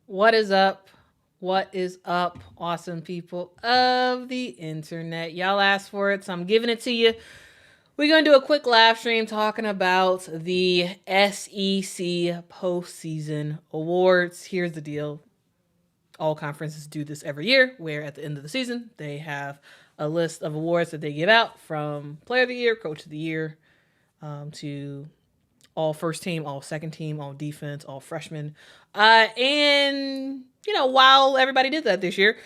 What is up? What is up, awesome people of the internet? Y'all asked for it, so I'm giving it to you. We're going to do a quick live stream talking about the SEC postseason awards. Here's the deal. All conferences do this every year, where at the end of the season, they have a list of awards that they give out from Player of the Year, Coach of the Year, to all first team, all second team, all defense, all freshmen. And, while everybody did that this year,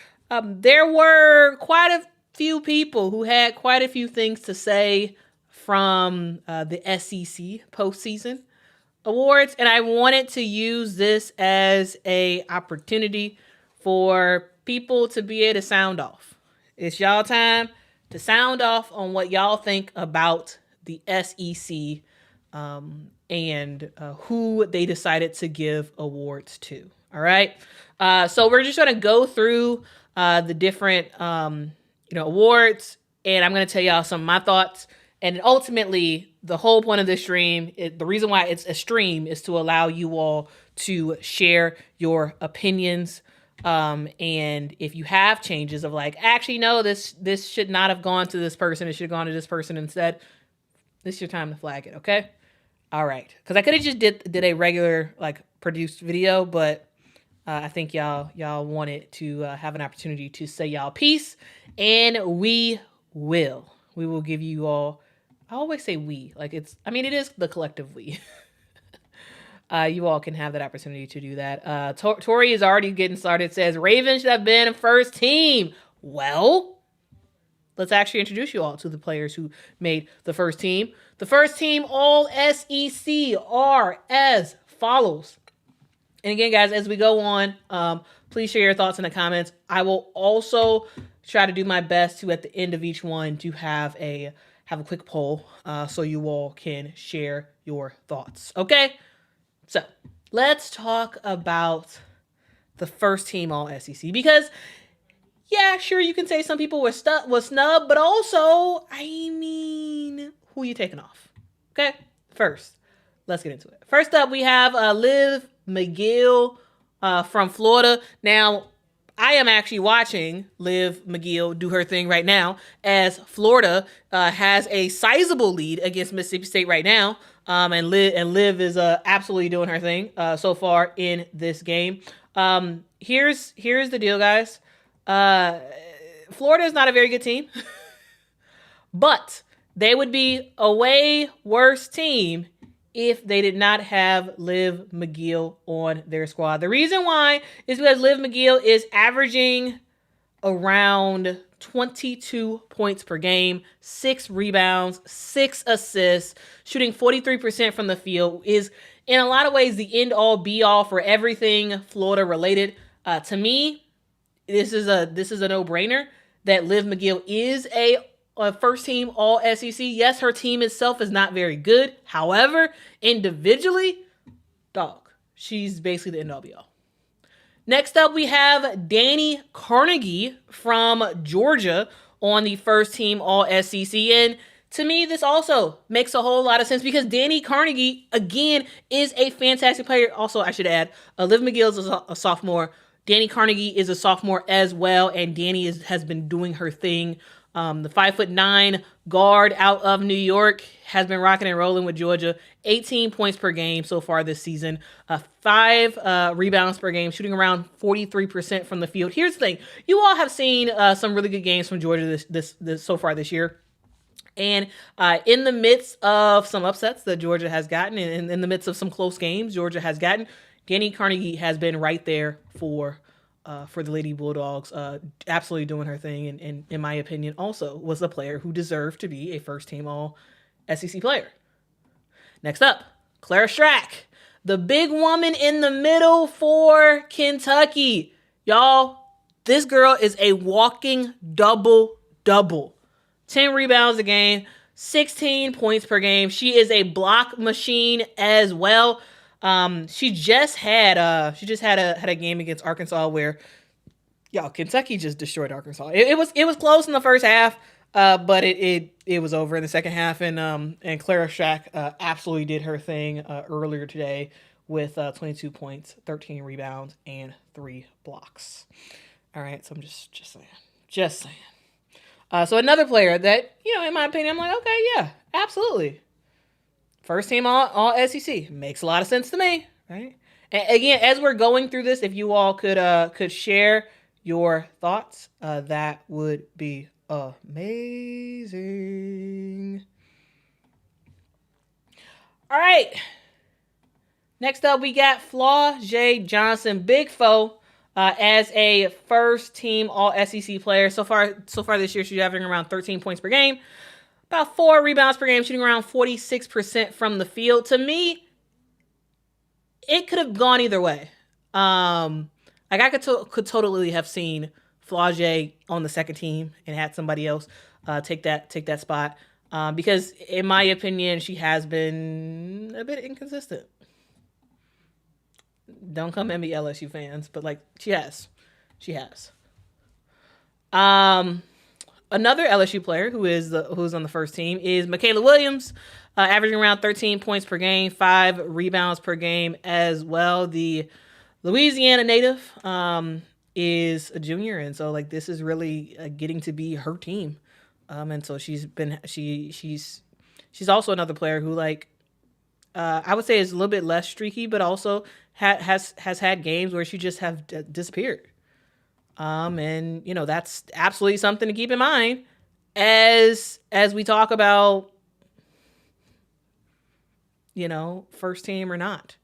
there were quite a few people who had quite a few things to say from the SEC postseason awards. And I wanted to use this as a opportunity for people to be able to sound off. It's y'all time to sound off on what y'all think about the SEC and who they decided to give awards to. All right. So we're just going to go through the different, awards, and I'm going to tell y'all some of my thoughts. And ultimately, the whole point of this stream, the reason why it's a stream is to allow you all to share your opinions. And if you have changes of like, actually, no, this should not have gone to this person. It should have gone to this person instead. This is your time to flag it. Okay. All right. Because I could have just did a regular produced video, but I think y'all wanted to have an opportunity to say y'all piece, and we will give you all. I always say we, it is the collective we. You all can have that opportunity to do that. Tori is already getting started. Says Ravens should have been first team. Well, let's actually introduce you all to the players who made the first team. The first team all SEC are as follows. And again, guys, as we go on, please share your thoughts in the comments. I will also try to do my best to, at the end of each one, to have a quick poll so you all can share your thoughts. Okay? So let's talk about the first team all SEC, because yeah, sure, you can say some people were snubbed, but also, who are you taking off? Okay, first, let's get into it. First up, we have Liv McGill from Florida. Now, I am actually watching Liv McGill do her thing right now, as Florida has a sizable lead against Mississippi State right now. And Liv is absolutely doing her thing so far in this game. Here's the deal, guys. Florida is not a very good team, but they would be a way worse team if they did not have Liv McGill on their squad. The reason why is because Liv McGill is averaging around 22 points per game, 6 rebounds, 6 assists, shooting 43% from the field, is in a lot of ways the end all be all for everything Florida related. To me, this is a no-brainer that Liv McGill is a first team all SEC. Yes, her team itself is not very good. However, individually, she's basically the end all be all. Next up, we have Dani Carnegie from Georgia on the first team all SEC. And to me, this also makes a whole lot of sense because Dani Carnegie, again, is a fantastic player. Also, I should add, Liv McGill is a sophomore. Dani Carnegie is a sophomore as well, and Dani has been doing her thing. The 5'9" guard out of New York has been rocking and rolling with Georgia. 18 points per game so far this season. 5 rebounds per game, shooting around 43% from the field. Here's the thing: you all have seen some really good games from Georgia this so far this year. And in the midst of some upsets that Georgia has gotten, and in the midst of some close games Georgia has gotten, Dani Carnegie has been right there for the Lady Bulldogs, absolutely doing her thing, and in my opinion, also was the player who deserved to be a first-team All-SEC player. Next up, Clara Strack, the big woman in the middle for Kentucky. Y'all, this girl is a walking double-double. 10 rebounds a game, 16 points per game. She is a block machine as well. She just had a game against Arkansas where Kentucky just destroyed Arkansas. It was close in the first half, but it was over in the second half, and Clara Strack absolutely did her thing earlier today with 22 points, 13 rebounds, and 3 blocks. All right, so I'm just saying. So another player that, in my opinion, I'm like, okay, yeah, absolutely. First team all SEC. Makes a lot of sense to me, right? And again, as we're going through this, if you all could share your thoughts, that would be amazing. All right. Next up, we got Flau'jae Johnson, Big Foe, as a first team all SEC player. So far this year, she's averaging around 13 points per game, about 4 rebounds per game, shooting around 46% from the field. To me, it could have gone either way. I could totally have seen Flau'jae on the second team and had somebody else take that spot. Because in my opinion, she has been a bit inconsistent. Don't come at me, LSU fans, but she has. Another LSU player who's on the first team is Mikaylah Williams, averaging around 13 points per game, 5 rebounds per game as well. The Louisiana native is a junior, and so this is really getting to be her team. And so she's also another player who I would say is a little bit less streaky, but also has had games where she just have disappeared. And that's absolutely something to keep in mind as we talk about, first team or not.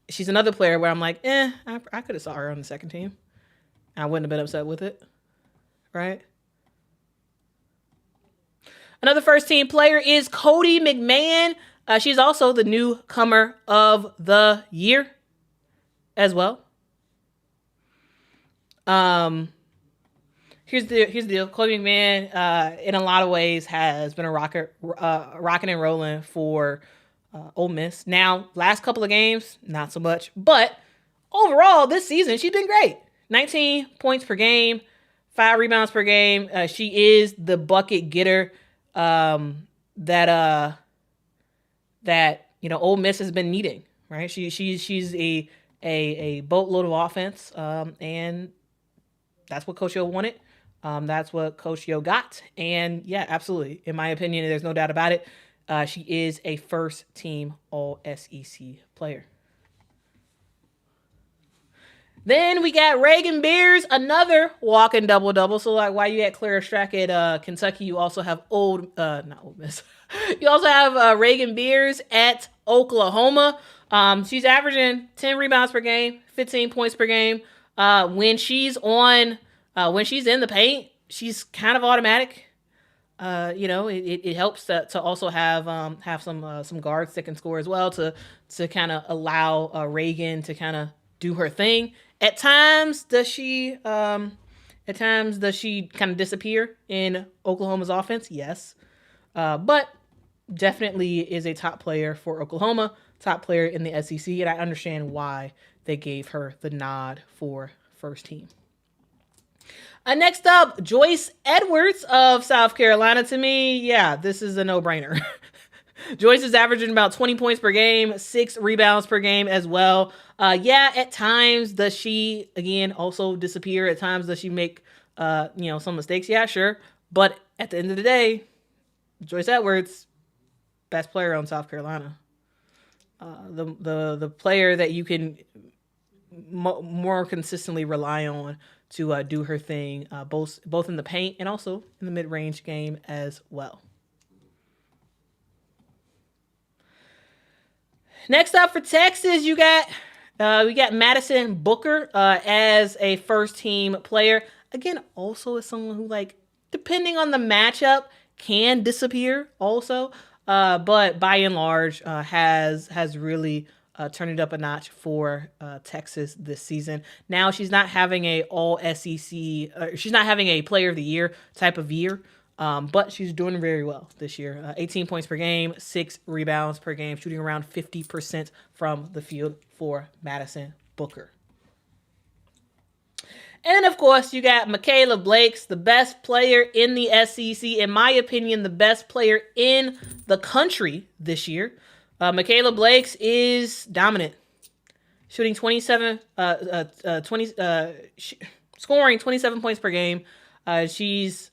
She's another player where I'm like, I could have saw her on the second team. I wouldn't have been upset with it, right? Another first team player is Cotie McMahon. She's also the newcomer of the year as well. Here's the deal. Cotie McMahon, in a lot of ways, has been a rocking and rolling for Ole Miss. Now, last couple of games, not so much, but overall this season she's been great. 19 points per game, 5 rebounds per game. She is the bucket getter that Ole Miss has been needing, right? She's a boatload of offense, and that's what Coach Yo wanted. That's what Coach Yo got, and yeah, absolutely. In my opinion, there's no doubt about it. She is a first team All SEC player. Then we got Raegan Beers, another walking double-double. So while you had Clara Strack at Kentucky, you also have not Ole Miss. You also have Raegan Beers at Oklahoma. She's averaging 10 rebounds per game, 15 points per game. When she's in the paint, she's kind of automatic. It helps to also have some guards that can score as well to kind of allow Raegan to kind of do her thing. At times does she kind of disappear in Oklahoma's offense? Yes. But definitely is a top player for Oklahoma, top player in the SEC, and I understand why they gave her the nod for first team. Next up, Joyce Edwards of South Carolina. To me, yeah, this is a no-brainer. Joyce is averaging about 20 points per game, 6 rebounds per game as well. At times does she, again, also disappear. At times does she make, some mistakes? Yeah, sure. But at the end of the day, Joyce Edwards, best player on South Carolina. The player that you can more consistently rely on to do her thing, both in the paint and also in the mid-range game as well. Next up for Texas, we got Madison Booker as a first team player. Again, also as someone who, depending on the matchup, can disappear also. But by and large, has really turned it up a notch for Texas this season. Now she's not having a all SEC, she's not having a player of the year type of year. But she's doing very well this year. 18 points per game, 6 rebounds per game, shooting around 50% from the field for Madison Booker. And, of course, you got Mikaylah Blakes, the best player in the SEC. In my opinion, the best player in the country this year. Mikaylah Blakes is dominant. shooting 20 scoring 27 points per game. She's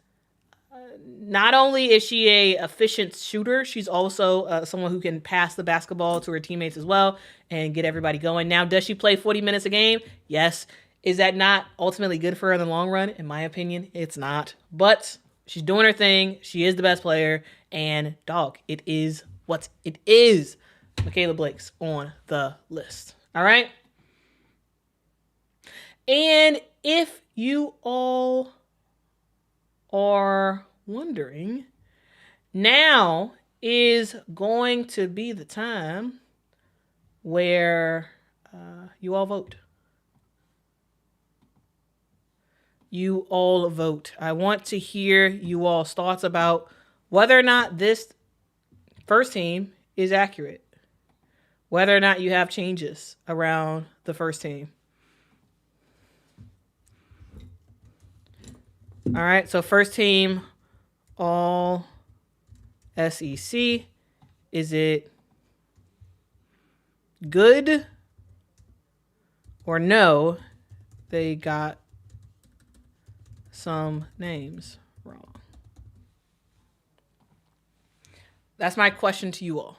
not only is she a efficient shooter, she's also someone who can pass the basketball to her teammates as well and get everybody going. Now, does she play 40 minutes a game? Yes. Is that not ultimately good for her in the long run? In my opinion, it's not. But she's doing her thing. She is the best player. And dog, it is what it is. Mikaylah Blake's on the list. All right? And if you all are wondering, now is going to be the time where you all vote. You all vote. I want to hear you all's thoughts about whether or not this first team is accurate. Whether or not you have changes around the first team. All right, so first team, all SEC. Is it good or no? They got some names wrong. That's my question to you all.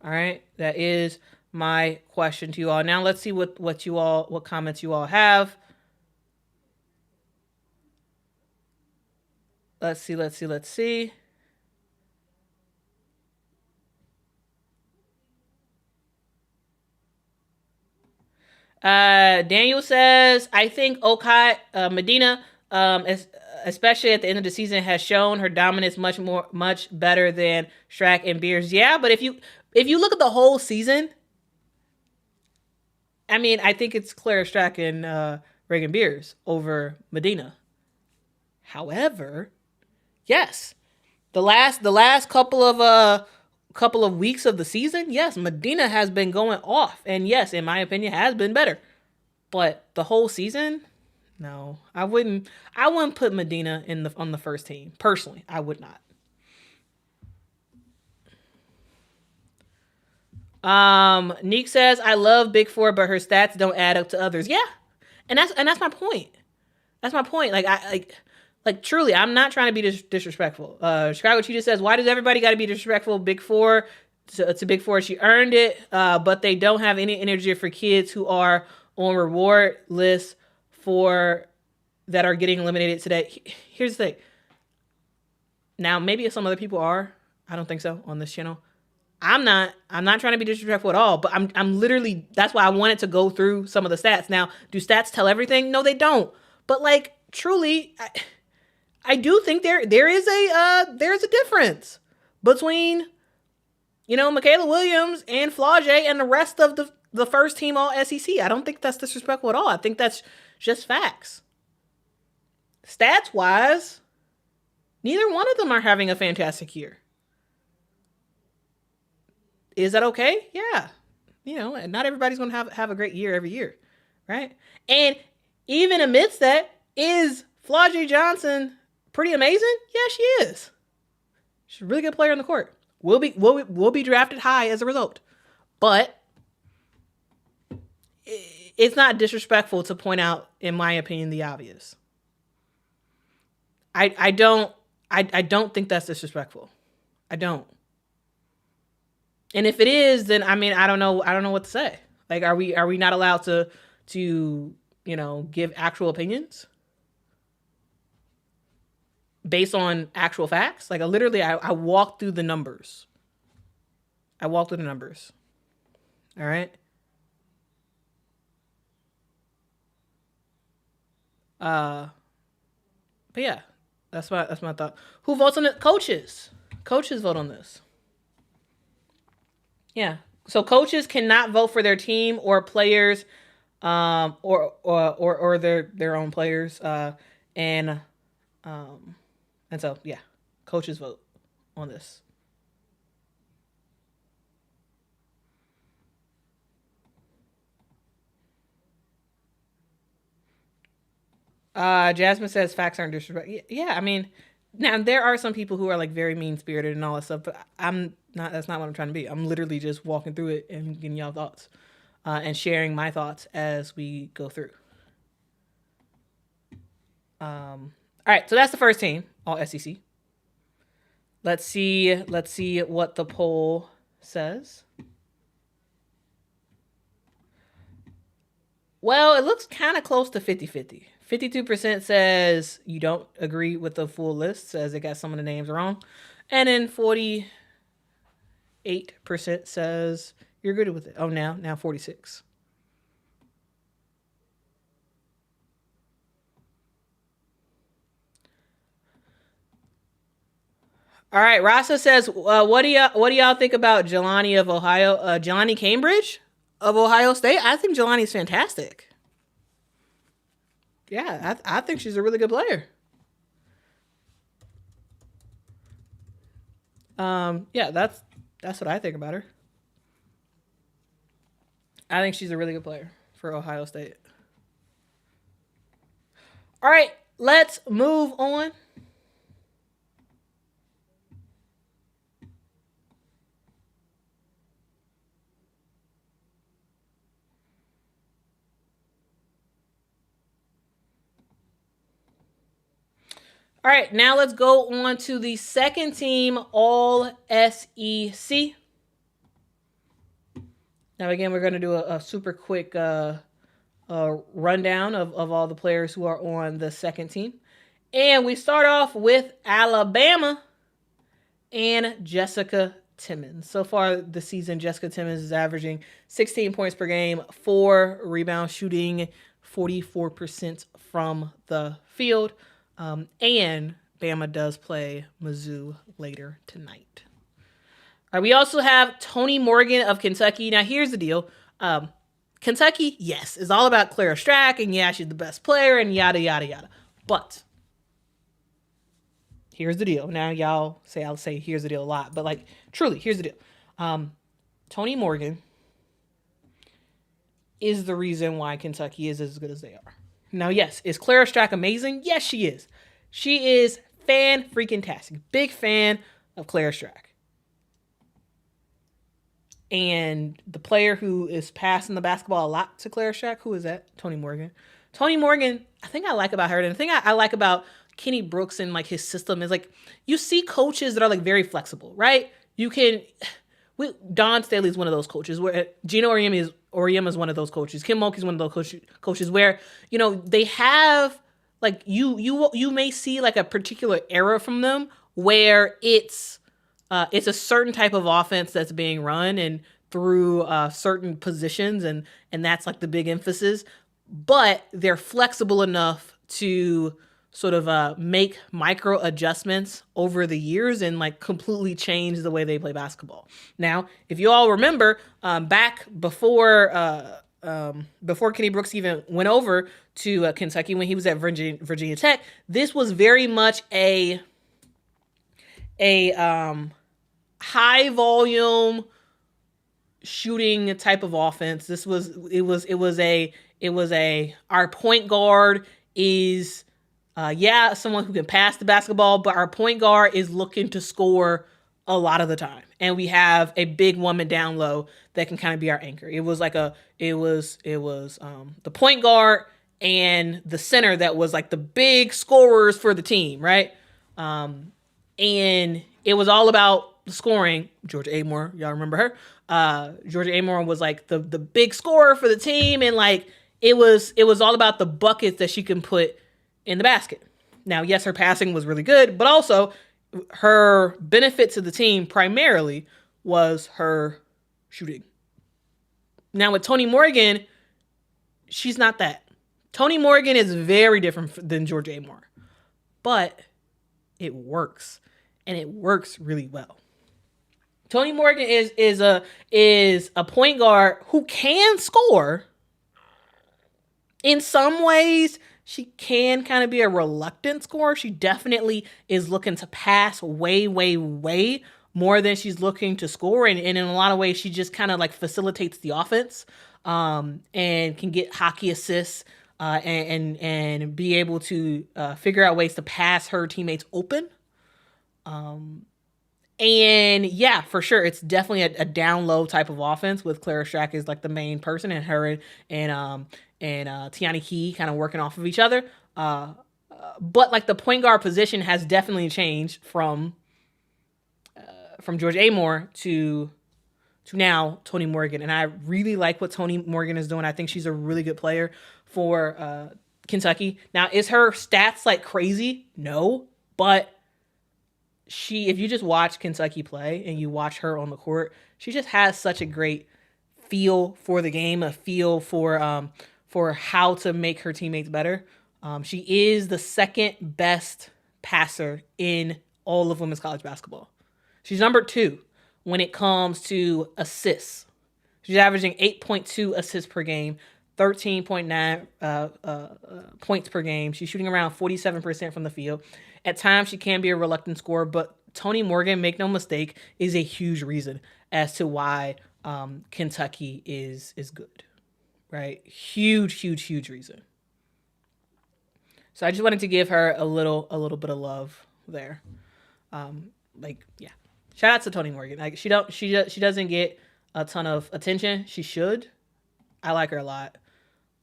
All right, that is my question to you all. Now let's see what comments you all have. Let's see. Daniel says, I think Okot, Madina, especially at the end of the season, has shown her dominance much better than Strack and Beers. Yeah, but if you look at the whole season, I mean, I think it's Clara, Strack, and Raegan Beers over Madina. However, yes, the last couple of weeks of the season, yes, Madina has been going off, and yes, in my opinion, has been better. But the whole season, no, I wouldn't put Madina on the first team. Personally, I would not. Neek says, I love Big Four, but her stats don't add up to others. Yeah. And that's my point. That's my point. Like truly, I'm not trying to be disrespectful. Chicago Cheetah says, why does everybody got to be disrespectful? Big Four to Big Four. She earned it, but they don't have any energy for kids who are on reward lists that are getting eliminated today. Here's the thing. Now, maybe some other people are. I don't think so on this channel. I'm not trying to be disrespectful at all, but I'm literally, that's why I wanted to go through some of the stats. Now, do stats tell everything? No, they don't. But like, truly, I do think there's a difference between, Mikaylah Williams and Flau'jae and the rest of the first team all SEC. I don't think that's disrespectful at all. I think that's just facts. Stats wise, neither one of them are having a fantastic year. Is that okay? Yeah. Not everybody's going to have a great year every year, right? And even amidst that, is Flau'jae Johnson pretty amazing? Yeah, she is. She's a really good player on the court. Will be drafted high as a result. But it's not disrespectful to point out, in my opinion, the obvious. I don't think that's disrespectful. I don't. And if it is, then I mean, I don't know what to say. Like, are we not allowed to give actual opinions based on actual facts? Like, literally, I walked through the numbers. All right. But yeah, that's my thought. Who votes on it? Coaches vote on this. Yeah. So coaches cannot vote for their team or players, or their own players, and so yeah, coaches vote on this. Jasmine says facts aren't disrespectful. Yeah, I mean, now there are some people who are like very mean spirited and all that stuff, but I'm not. That's not what I'm trying to be. I'm literally just walking through it and getting y'all thoughts. and sharing my thoughts as we go through. All right, so that's the first team, all SEC. Let's see what the poll says. Well, it looks kind of close to 50-50. 52% says you don't agree with the full list, says it got some of the names wrong. And then 48% says you're good with it. Oh, now 46. All right, Rasa says, what do y'all think about Jelani of Ohio? Jelani Cambridge of Ohio State? I think Jelani's fantastic. Yeah, I think she's a really good player. Yeah, that's what I think about her. I think she's a really good player for Ohio State. All right, let's move on. All right, now let's go on to the second team, all SEC. Now, again, we're going to do a super quick rundown of all the players who are on the second team. And we start off with Alabama and Jessica Timmons. So far this season, Jessica Timmons is averaging 16 points per game, 4 rebounds, shooting 44% from the field. And Bama does play Mizzou later tonight. All right, we also have Tonie Morgan of Kentucky. Now, here's the deal. Kentucky, yes, is all about Clara Strack, and yeah, she's the best player, and yada, yada, yada. But here's the deal. Now, I'll say here's the deal a lot, but like, truly, here's the deal. Tonie Morgan is the reason why Kentucky is as good as they are. Now, yes, is Clara Strack amazing? Yes, she is. She is fan-freaking-tastic. Big fan of Clara Strack. And the player who is passing the basketball a lot to Clara Strack, who is that? Tonie Morgan. Tonie Morgan, I think I like about her, and the thing I like about Kenny Brooks and like his system is like, you see coaches that are like very flexible, right? Don Staley is one of those coaches where Gino Auriemma is one of those coaches. Kim Mulkey is one of those coaches where, they have like, you may see like a particular era from them where it's a certain type of offense that's being run and through certain positions, and that's like the big emphasis. But they're flexible enough to sort of make micro adjustments over the years and like completely change the way they play basketball. Now, if you all remember, back before Kenny Brooks even went over to Kentucky when he was at Virginia Tech, this was very much a high volume shooting type of offense. It was a our point guard is someone who can pass the basketball, but our point guard is looking to score a lot of the time. And we have a big woman down low that can kind of be our anchor. It was the point guard and the center that was like the big scorers for the team, right? And it was all about the scoring. Georgia Amore, y'all remember her? Georgia Amore was like the big scorer for the team, and like it was all about the buckets that she can put in the basket. Now, yes, her passing was really good, but also her benefit to the team primarily was her shooting. Now with Tonie Morgan, she's not that. Tonie Morgan is very different than Georgia Amore, but it works, and it works really well. Tonie Morgan is a point guard who can score. In some ways, she can kind of be a reluctant scorer. She definitely is looking to pass way, way, way more than she's looking to score. And in a lot of ways, she just kind of like facilitates the offense and can get hockey assists and be able to figure out ways to pass her teammates open. And yeah, for sure, it's definitely a down low type of offense with Clara Strack is like the main person, and her and Tiani Key kind of working off of each other. But like the point guard position has definitely changed from George Amore to now Tonie Morgan, and I really like what Tonie Morgan is doing. I think she's a really good player for Kentucky. Now, is her stats like crazy? No, but if you just watch Kentucky play and you watch her on the court, she just has such a great feel for the game, a feel for how to make her teammates better. She is the second best passer in all of women's college basketball. She's number 2 when it comes to assists. She's averaging 8.2 assists per game, 13.9 points per game. She's shooting around 47% from the field. At times, she can be a reluctant scorer, but Tonie Morgan, make no mistake, is a huge reason as to why Kentucky is good, right? Huge reason. So I just wanted to give her a little bit of love there. Yeah. Shout out to Tonie Morgan. Like she doesn't get a ton of attention. She should. I like her a lot.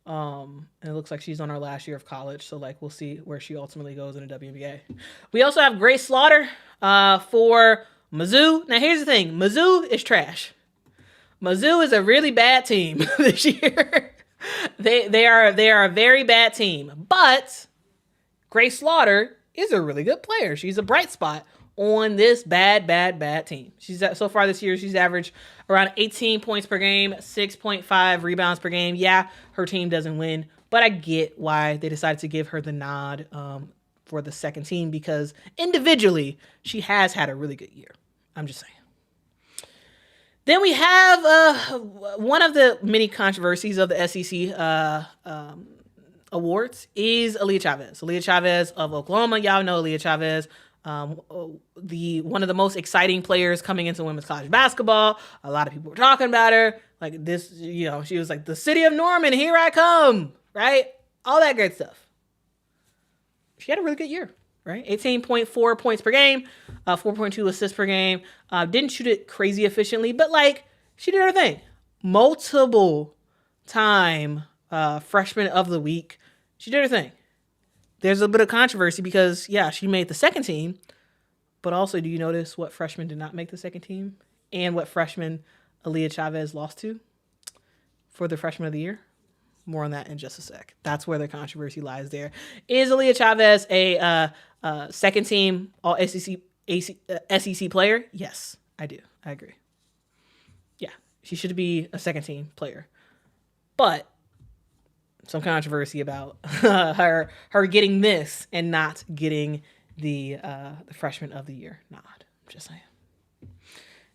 And it looks like she's on her last year of college, so like we'll see where she ultimately goes in the WNBA. We also have Grace Slaughter for Mizzou. Now here's the thing: Mizzou is trash. Mizzou is a really bad team this year. they are a very bad team, but Grace Slaughter is a really good player. She's a bright spot on this bad team. So far this year, she's averaged around 18 points per game, 6.5 rebounds per game. Yeah, her team doesn't win, but I get why they decided to give her the nod for the second team, because individually, she has had a really good year. I'm just saying. Then we have one of the many controversies of the SEC awards is Aaliyah Chavez. Aaliyah Chavez of Oklahoma. Y'all know Aaliyah Chavez. One of the most exciting players coming into women's college basketball. A lot of people were talking about her. Like this, she was like, the city of Norman, here I come, right? All that great stuff. She had a really good year, right? 18.4 points per game, 4.2 assists per game. Didn't shoot it crazy efficiently, but like she did her thing. Multiple time freshman of the week. She did her thing. There's a bit of controversy because, yeah, she made the second team, but also do you notice what freshman did not make the second team and what freshman Aaliyah Chavez lost to for the freshman of the year? More on that in just a sec. That's where the controversy lies there. Is Aaliyah Chavez a second team all SEC player? Yes, I do. I agree. Yeah, she should be a second team player. But some controversy about her getting this and not getting the freshman of the year nod.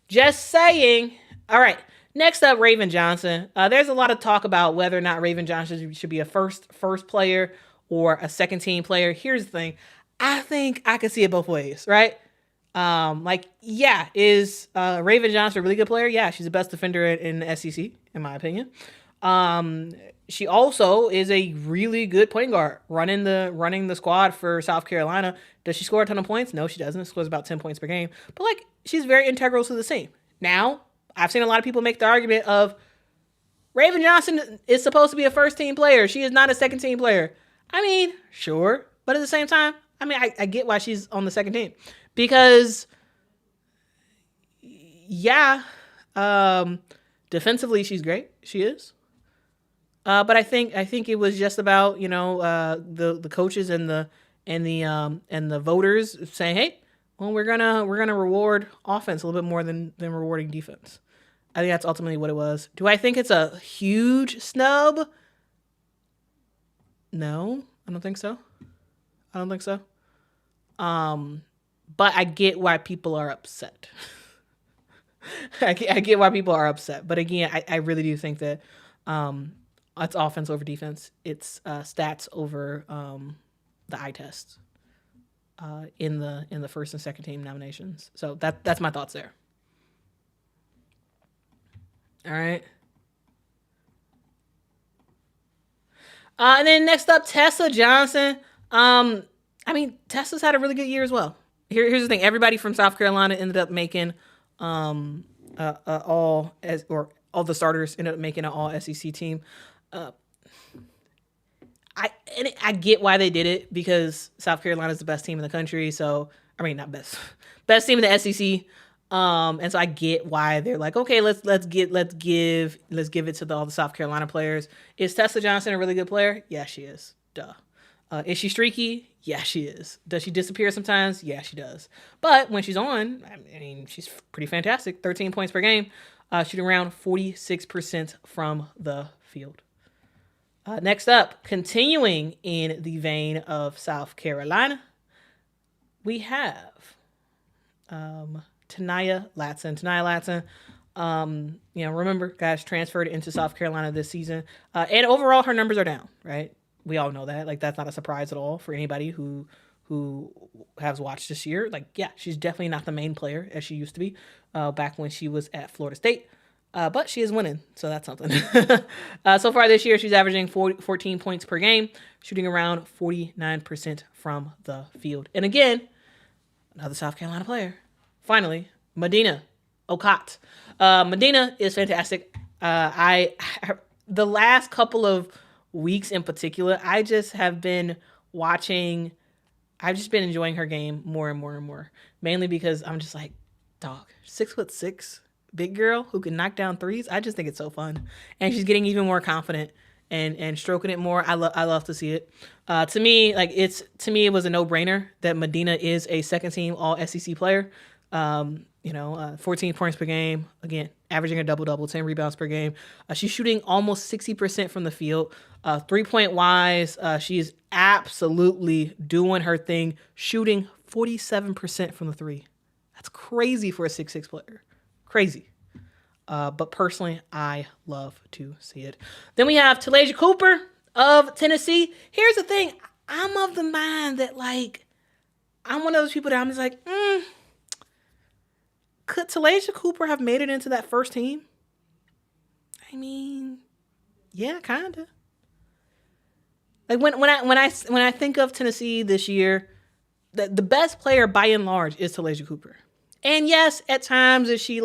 Just saying. All right. Next up, Raegan Johnson. There's a lot of talk about whether or not Raegan Johnson should be a first player or a second team player. Here's the thing. I think I could see it both ways, right? Is Raegan Johnson a really good player? Yeah, she's the best defender in the SEC, in my opinion. She also is a really good point guard running the squad for South Carolina. Does she score a ton of points? No, she doesn't. She scores about 10 points per game. But like, she's very integral to the team. Now, I've seen a lot of people make the argument of Raegan Johnson is supposed to be a first team player. She is not a second team player. I mean, sure. But at the same time, I get why she's on the second team. Because, yeah, defensively, she's great. She is. But I think it was just about the coaches and the voters saying, hey, well, we're gonna reward offense a little bit more than rewarding defense. I think that's ultimately what it was. Do I think it's a huge snub? No, I don't think so. But I get why people are upset. I get why people are upset. But again, I really do think that it's offense over defense. It's stats over the eye test in the first and second team nominations. So that's my thoughts there. All right. And then next up, Tessa Johnson. Tessa's had a really good year as well. here's the thing. Everybody from South Carolina ended up making all the starters ended up making an all SEC team. I get why they did it, because South Carolina is the best team in the country. So I mean, not best team in the SEC. And so I get why they're like, okay, let's give it to all the South Carolina players. Is Tessa Johnson a really good player? Yeah, she is. Duh. Is she streaky? Yeah, she is. Does she disappear sometimes? Yeah, she does. But when she's on, I mean, she's pretty fantastic. 13 points per game, shooting around 46% from the field. Next up, continuing in the vein of South Carolina, we have Latson. Latson, remember, guys, transferred into South Carolina this season. And overall, her numbers are down, right? We all know that. Like, that's not a surprise at all for anybody who has watched this year. Like, yeah, she's definitely not the main player as she used to be back when she was at Florida State. But she is winning, so that's something. So far this year, she's averaging 14 points per game, shooting around 49% from the field. And again, another South Carolina player. Finally, Madina, Okot. Madina is fantastic. The last couple of weeks in particular, I just have been watching. I've just been enjoying her game more and more and more. Mainly because I'm just like, dog, 6'6", big girl who can knock down threes. I just think it's so fun, and she's getting even more confident and stroking it more. I love to see it. To me, it was a no-brainer that Madina is a second team All SEC player. 14 points per game, again, averaging a double-double, 10 rebounds per game. She's shooting almost 60% from the field. 3-point wise, she's absolutely doing her thing, shooting 47% from the three. That's crazy for a 6'6" player. Crazy. But personally, I love to see it. Then we have Talaysia Cooper of Tennessee. Here's the thing. I'm of the mind that, I'm one of those people that I'm just like, could Talaysia Cooper have made it into that first team? I mean, yeah, kind of. Like when I think of Tennessee this year, the best player by and large is Talaysia Cooper. And yes, at times is she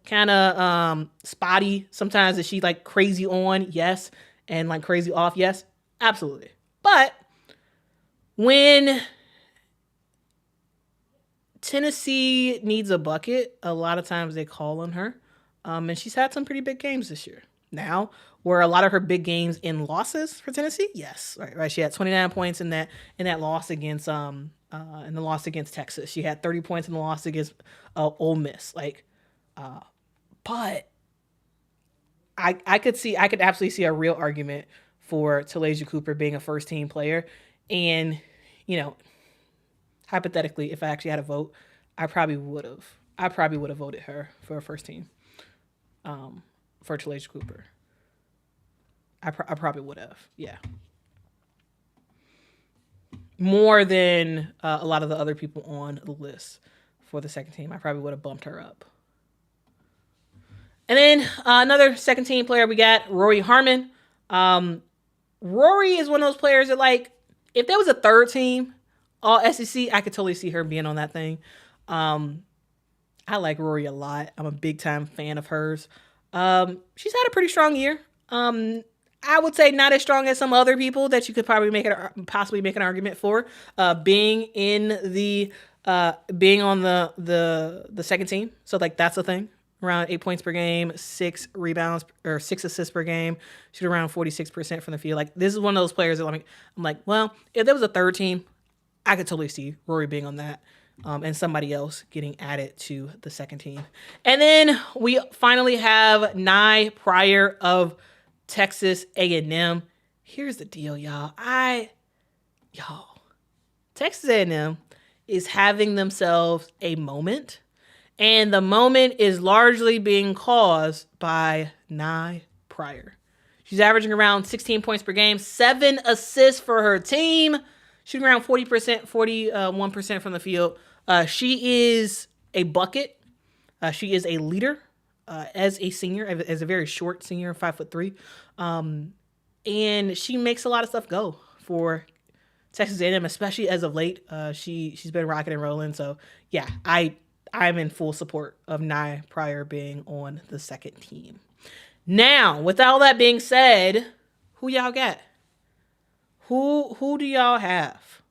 kind of spotty. Sometimes is she crazy on? Yes. And crazy off? Yes. Absolutely. But when Tennessee needs a bucket, a lot of times they call on her. And she's had some pretty big games this year. Now, were a lot of her big games in losses for Tennessee? Yes. Right. She had 29 points in that loss against Texas. She had 30 points in the loss against Ole Miss. But I could absolutely see a real argument for Talaysia Cooper being a first team player. And, hypothetically, if I actually had a vote, I probably would have voted her for a first team for Talaysia Cooper. I probably would have, yeah. More than a lot of the other people on the list for the second team. I probably would have bumped her up. And then another second team player we got, Rori Harmon. Rori is one of those players that, if there was a third team, All SEC, I could totally see her being on that thing. I like Rori a lot. I'm a big time fan of hers. She's had a pretty strong year. I would say not as strong as some other people that you could probably possibly make an argument for. Being on the second team, so that's a thing. Around 8 points per game, 6 rebounds or 6 assists per game, shoot around 46% from the field. This is one of those players that I'm like, well, if there was a third team, I could totally see Rori being on that, and somebody else getting added to the second team. And then we finally have Pryor of Texas A&M. Here's the deal, y'all. Texas A&M is having themselves a moment, and the moment is largely being caused by Pryor. She's averaging around 16 points per game, 7 assists for her team, shooting around 41% from the field. She is a bucket. She is a leader as a senior, as a very short senior, 5'3". And she makes a lot of stuff go for Texas A&M, especially as of late. She's been rocking and rolling. So yeah, I'm in full support of Pryor being on the second team. Now, with all that being said, who y'all got? Who do y'all have?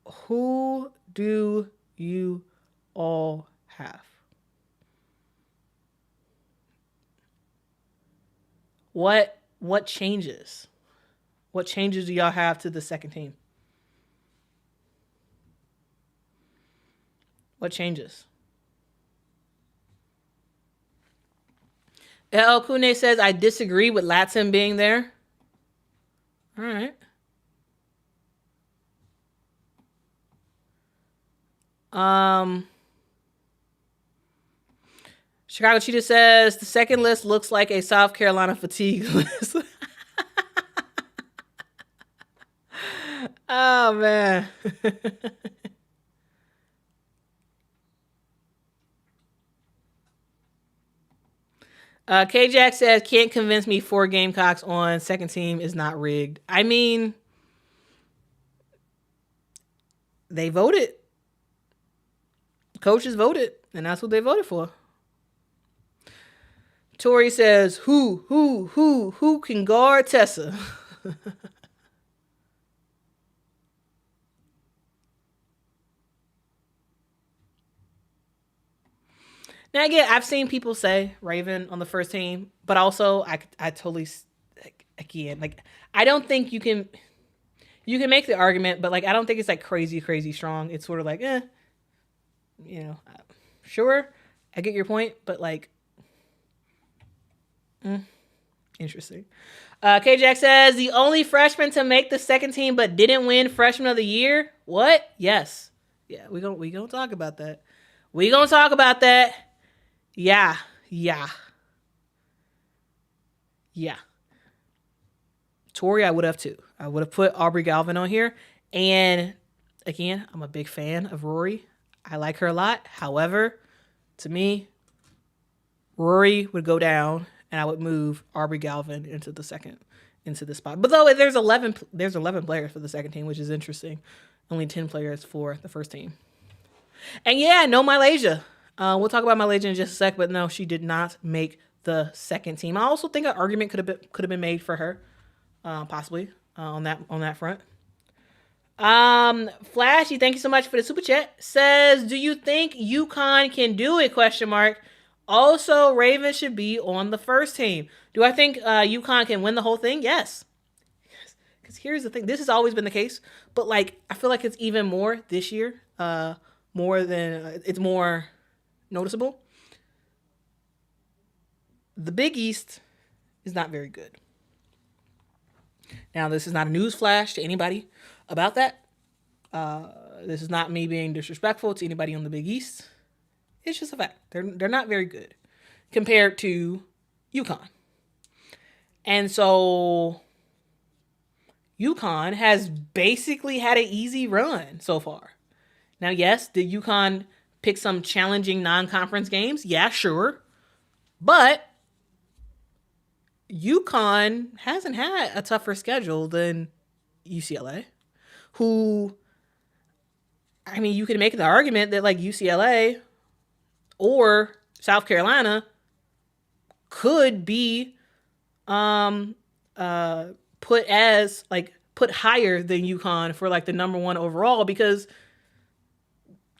Who do you all have? What changes? What changes do y'all have to the second team? What changes? El Kune says, I disagree with Latson being there. All right. Chicago Cheetah says, the second list looks like a South Carolina fatigue list. Oh, man. K-Jack says, can't convince me 4 Gamecocks on second team is not rigged. I mean, they voted. Coaches voted, and that's what they voted for. Tori says, who can guard Tessa? Now, again, I've seen people say Raven on the first team, but also I totally, again, like, I don't think you can make the argument, but like, I don't think it's like crazy strong. It's sort of like, sure, I get your point, but like, interesting. K-Jack says, the only freshman to make the second team but didn't win freshman of the year? What? Yes. Yeah, we gonna talk about that. We gonna talk about that. Yeah. Tori, I would have too. I would have put Aubrey Galvin on here. And again, I'm a big fan of Rori. I like her a lot. However, to me, Rori would go down and I would move Aubrey Galvin into the spot. But though there's 11 players for the second team, which is interesting. Only 10 players for the first team. And yeah, no Mikaylah. We'll talk about Mikaylah in just a sec, but no, she did not make the second team. I also think an argument could have been made for her, possibly on that front. Flashy, thank you so much for the super chat. Says, do you think UConn can do it? ? Also, Raven should be on the first team. Do I think UConn can win the whole thing? Yes. Because here's the thing. This has always been the case, but like I feel like it's even more this year. It's more noticeable. The Big East is not very good. Now, this is not a news flash to anybody about that. This is not me being disrespectful to anybody on the Big East. It's just a fact. They're not very good compared to UConn. And so UConn has basically had an easy run so far. Now, yes, did UConn pick some challenging non-conference games? Yeah, sure. But UConn hasn't had a tougher schedule than UCLA, who, I mean, you could make the argument that like UCLA or South Carolina could be put higher than UConn for like the number one overall, because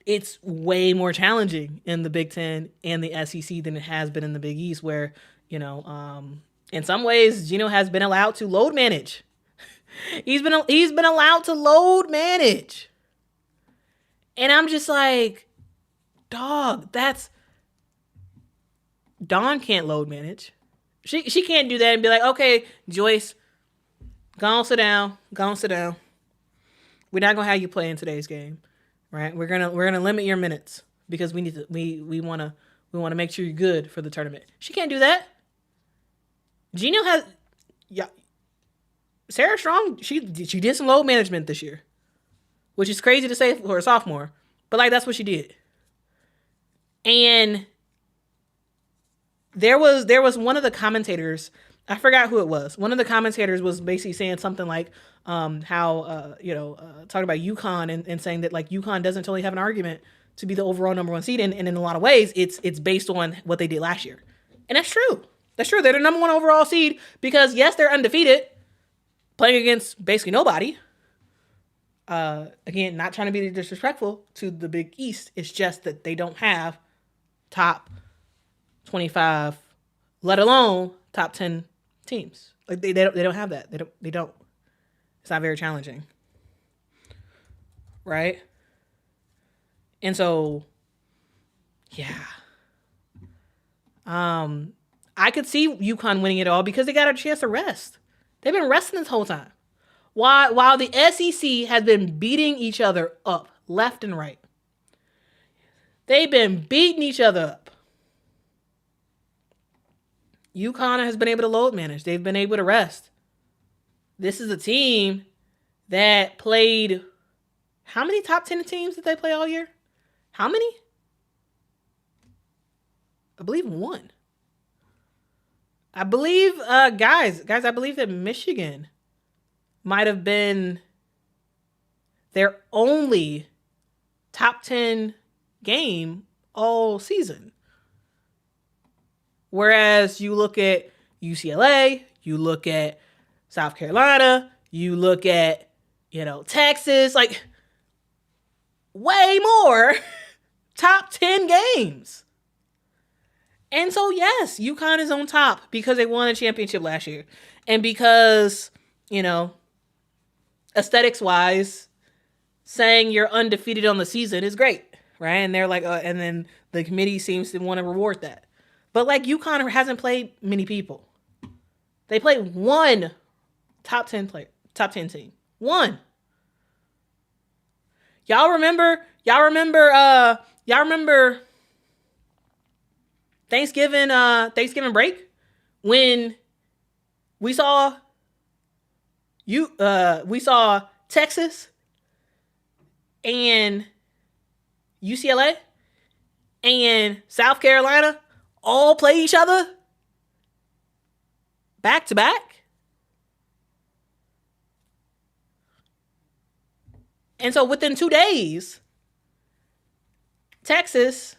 it's way more challenging in the Big Ten and the SEC than it has been in the Big East, where, in some ways, Gino has been allowed to load manage. He's been allowed to load manage. And I'm just like, dog, Dawn can't load manage. She can't do that and be like, okay, Joyce, go on, sit down. We're not gonna have you play in today's game, right? We're gonna limit your minutes because we wanna make sure you're good for the tournament. She can't do that. Gino has, yeah. Sarah Strong, she did some load management this year, which is crazy to say for a sophomore, but like that's what she did. And there was one of the commentators I forgot who it was. One of the commentators was basically saying something like talking about UConn and saying that like UConn doesn't totally have an argument to be the overall number one seed. And in a lot of ways, it's based on what they did last year. And that's true. That's true. They're the number one overall seed because, yes, they're undefeated, playing against basically nobody. Again, not trying to be disrespectful to the Big East. It's just that they don't have top 25, let alone top 10 teams. Like they don't have that. They don't. It's not very challenging. Right? And so, yeah. I could see UConn winning it all because they got a chance to rest. They've been resting this whole time. While the SEC has been beating each other up left and right. They've been beating each other up. UConn has been able to load manage. They've been able to rest. This is a team that played... How many top 10 teams did they play all year? How many? I believe one. I believe, guys, I believe that Michigan might have been their only top 10 game all season. Whereas you look at UCLA, you look at South Carolina, you look at, Texas, like way more top 10 games. And so, yes, UConn is on top because they won a championship last year. And because, aesthetics-wise, saying you're undefeated on the season is great, right? And they're like, and then the committee seems to want to reward that. But, like, UConn hasn't played many people. They played one top 10 team. One. Y'all remember Thanksgiving break when we saw Texas and UCLA and South Carolina all play each other back to back? And so within 2 days, Texas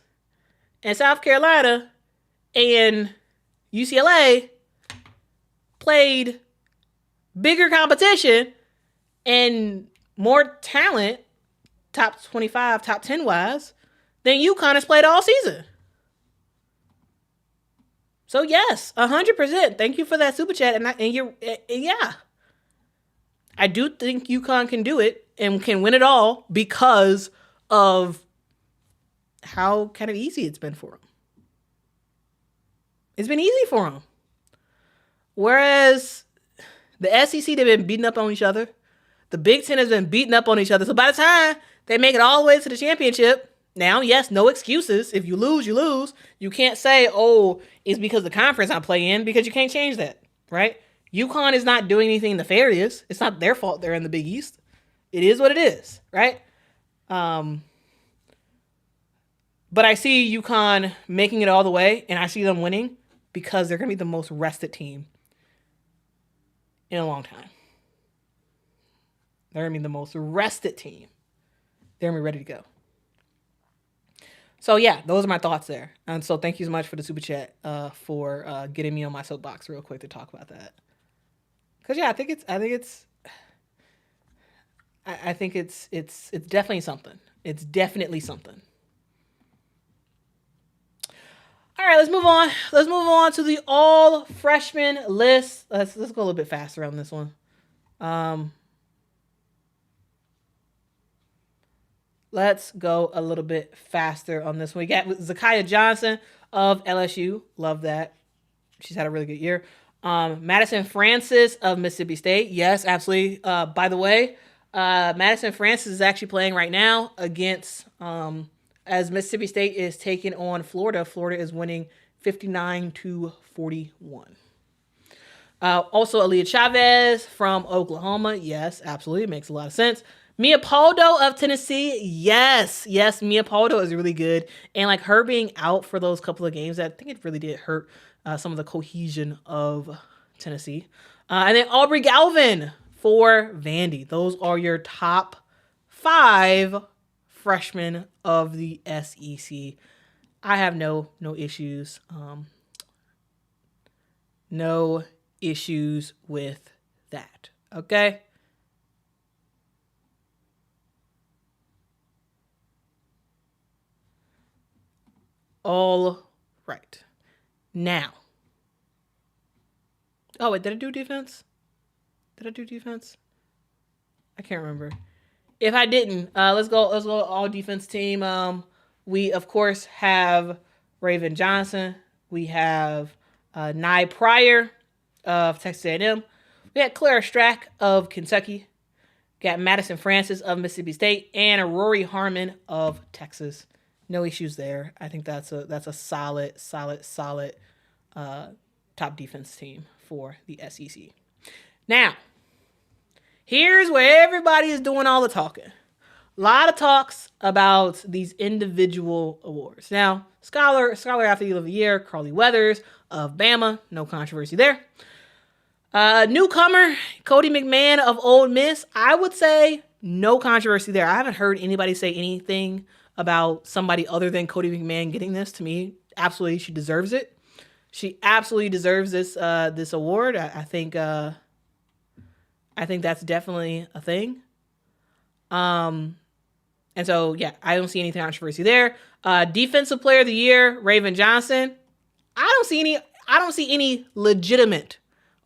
and South Carolina and UCLA played bigger competition and more talent, top 25, top 10 wise, than UConn has played all season. So yes, 100%. Thank you for that super chat. Yeah, I do think UConn can do it and can win it all because of how kind of easy it's been for them. It's been easy for them. Whereas the SEC, they've been beating up on each other. The Big Ten has been beating up on each other. So by the time they make it all the way to the championship, now, yes, no excuses. If you lose, you lose. You can't say, it's because the conference I play in, because you can't change that, right? UConn is not doing anything nefarious. It's not their fault they're in the Big East. It is what it is, right? But I see UConn making it all the way, and I see them winning because they're going to be the most rested team in a long time. They're going to be the most rested team. They're going to be ready to go. So, yeah, those are my thoughts there. And so thank you so much for the super chat for getting me on my soapbox real quick to talk about that. Because, yeah, I think it's definitely something. It's definitely something. All right, let's move on. Let's move on to the all freshman list. Let's go a little bit faster on this one. Let's go a little bit faster on this one. We got ZaKiyah Johnson of LSU. Love that. She's had a really good year. Madison Francis of Mississippi State. Yes, absolutely. By the way, Madison Francis is actually playing right now against, as Mississippi State is taking on Florida. Florida is winning 59-41. Also, Aaliyah Chavez from Oklahoma. Yes, absolutely. It makes a lot of sense. Mia Poldo of Tennessee. Yes, Mia Poldo is really good. And like her being out for those couple of games, I think it really did hurt some of the cohesion of Tennessee. And then Aubrey Galvin for Vandy. Those are your top 5 freshmen of the SEC. I have no issues. No issues with that. Okay. All right. Now. Oh, wait, did I do defense? Did I do defense? I can't remember. If I didn't, let's go all defense team. We of course have Raven Johnson. We have Pryor of Texas A&M. We got Clara Strack of Kentucky. Got Madison Francis of Mississippi State and Rori Harmon of Texas. No issues there. I think that's a solid top defense team for the SEC. Now, here's where everybody is doing all the talking. A lot of talks about these individual awards. Now, Scholar Athlete of the Year, Carly Weathers of Bama. No controversy there. Newcomer, Cotie McMahon of Ole Miss. I would say no controversy there. I haven't heard anybody say anything about somebody other than Cotie McMahon getting this. To me, absolutely, she deserves it. She absolutely deserves this award. I think that's definitely a thing. And so, yeah, I don't see any controversy there. Defensive Player of the Year, Raven Johnson. I don't see any legitimate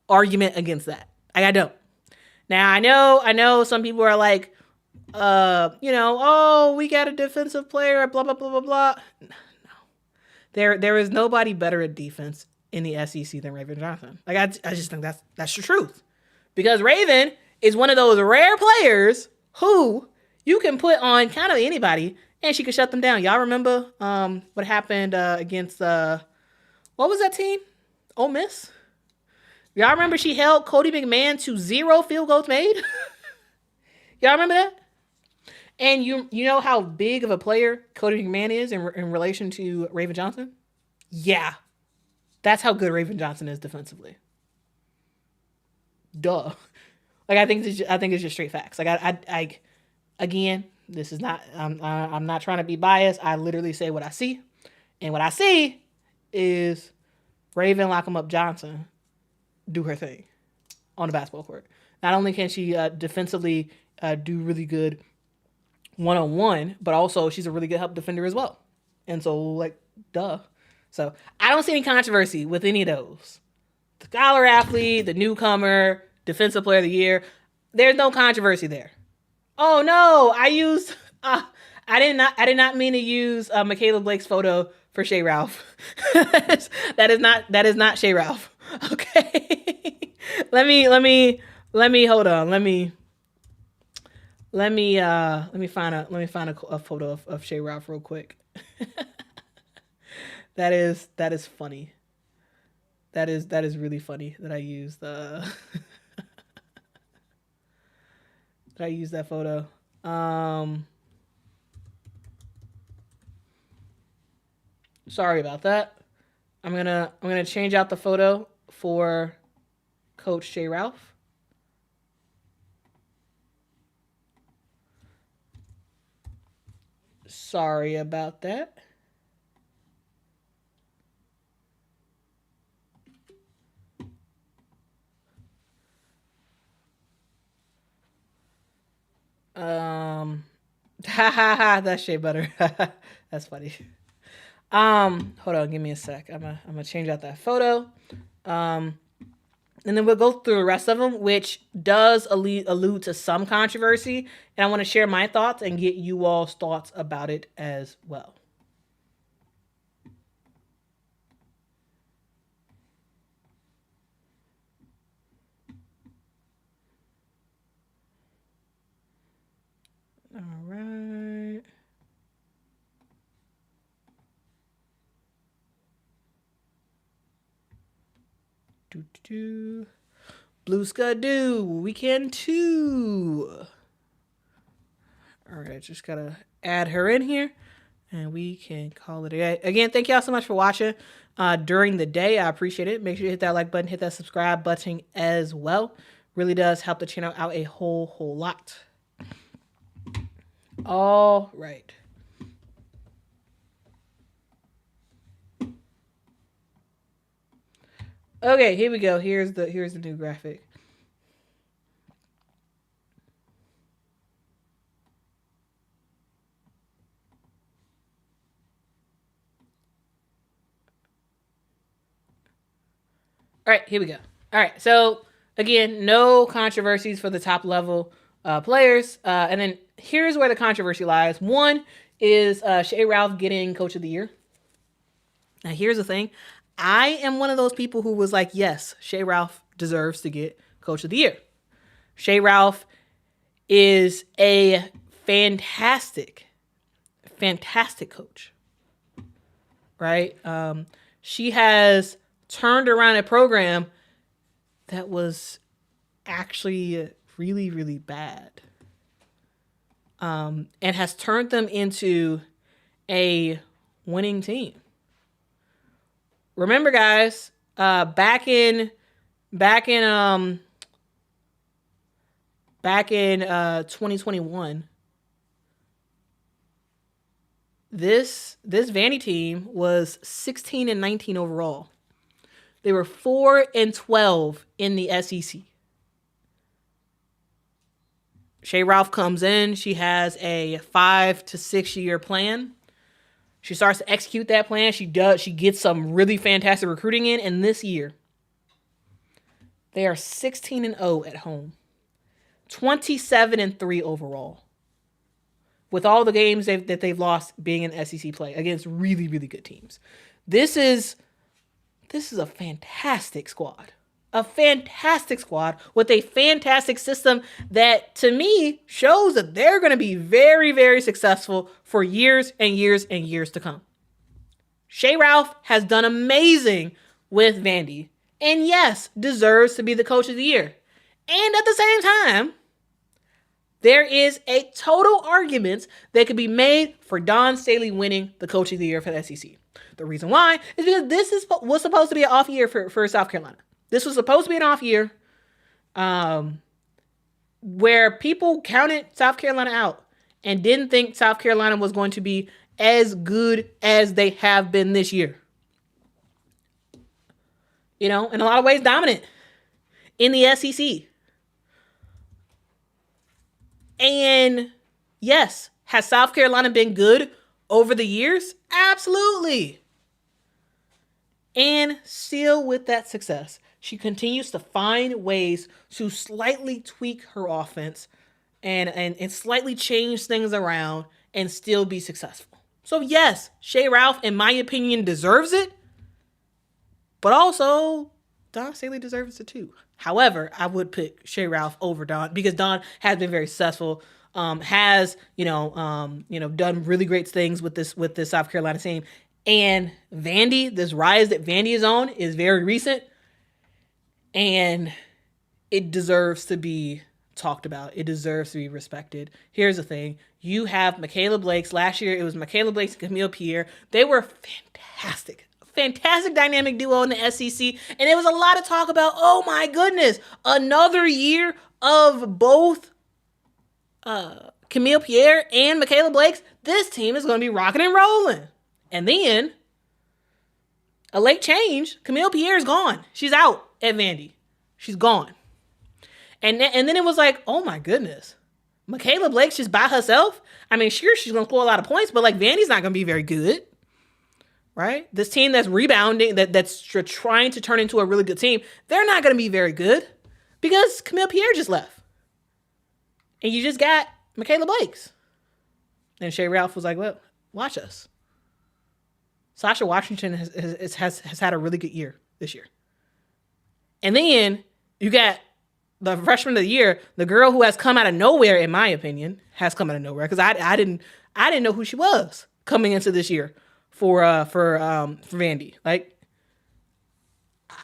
argument against that. I don't. Now, I know some people are like, oh, we got a defensive player, blah, blah, blah, blah, blah. No. There is nobody better at defense in the SEC than Raven Johnson. Like, I just think that's the truth. Because Raven is one of those rare players who you can put on kind of anybody and she could shut them down. Y'all remember what happened against, what was that team? Ole Miss? Y'all remember she held Cotie McMahon to 0 field goals made? Y'all remember that? And you know how big of a player Cotie McMahon is in relation to Raven Johnson? Yeah. That's how good Raven Johnson is defensively. Duh. Like, I think it's just straight facts. Like, I again, this is not, I'm not trying to be biased. I literally say what I see. And what I see is Raven Lock 'em Up Johnson do her thing on the basketball court. Not only can she defensively do really good one-on-one, but also she's a really good help defender as well. And so, like, duh. So I don't see any controversy with any of those. The Scholar Athlete, the Newcomer, Defensive Player of the Year. There's no controversy there. Oh no, I did not mean to use Mikaylah Blake's photo for Shea Ralph. that is not Shea Ralph. Okay. Let me hold on. Let me find a photo of Shea Ralph real quick. That is funny. That is really funny that I used that I used that photo. Sorry about that. I'm gonna change out the photo for Coach Shea Ralph. Sorry about that. That's Shea Butter. That's funny. Hold on, give me a sec. I'm gonna change out that photo. And then we'll go through the rest of them, which does allude to some controversy. And I want to share my thoughts and get you all's thoughts about it as well. All right. Blue Skidoo, Weekend 2. All right, just gotta add her in here, And we can call it a day. Again, thank y'all so much for watching during the day. I appreciate it. Make sure you hit that like button, hit that subscribe button as well. Really does help the channel out a whole lot. All right. Okay, here we go. Here's the new graphic. All right, here we go. All right, so again, no controversies for the top level players. And then here's where the controversy lies. One is Shea Ralph getting Coach of the Year. Now, here's the thing. I am one of those people who was like, yes, Shea Ralph deserves to get Coach of the Year. Shea Ralph is a fantastic coach, right? She has turned around a program that was actually really bad, and has turned them into a winning team. Remember, guys, back in 2021, this Vandy team was 16-19 overall. They were 4-12 in the SEC. Shea Ralph comes in. She has a 5 to 6 year plan. She starts to execute that plan. She gets some really fantastic recruiting in. And this year, they are 16-0 at home, 27-3 overall, with all the games that they've lost being in SEC play against really good teams. This is a fantastic squad. A fantastic squad with a fantastic system that, to me, shows that they're going to be very successful for years and years to come. Shea Ralph has done amazing with Vandy, and yes, deserves to be the Coach of the Year. And at the same time, there is a total argument that could be made for Dawn Staley winning the Coach of the Year for the SEC. The reason why is because this was supposed to be an off year for South Carolina. This was supposed to be an off year where people counted South Carolina out and didn't think South Carolina was going to be as good as they have been this year. You know, in a lot of ways dominant in the SEC. And yes, has South Carolina been good over the years? Absolutely. And still with that success, she continues to find ways to slightly tweak her offense and slightly change things around and still be successful. So yes, Shea Ralph, in my opinion, deserves it. But also, Dawn Staley deserves it too. However, I would pick Shea Ralph over Dawn because Dawn has been very successful, has done really great things with this South Carolina team. And Vandy, this rise that Vandy is on is very recent, and it deserves to be talked about. It deserves to be respected. Here's the thing. You have Mikaylah Blakes. Last year, it was Mikaylah Blakes and Camille Pierre. They were fantastic dynamic duo in the SEC, and there was a lot of talk about, oh my goodness, another year of both Camille Pierre and Mikaylah Blakes. This team is going to be rocking and rolling. And then, a late change, Camille Pierre is gone. She's out at Vandy. She's gone. And then it was like, oh my goodness. Mikaylah Blake's just by herself? I mean, sure, she's going to score a lot of points, but like Vandy's not going to be very good. Right? This team that's rebounding, that's trying to turn into a really good team, they're not going to be very good because Camille Pierre just left. And you just got Mikaylah Blakes. And Shea Ralph was like, well, watch us. Sasha Washington has had a really good year this year. And then you got the freshman of the year, the girl who has come out of nowhere, in my opinion, has come out of nowhere because I didn't know who she was coming into this year for Vandy. Like,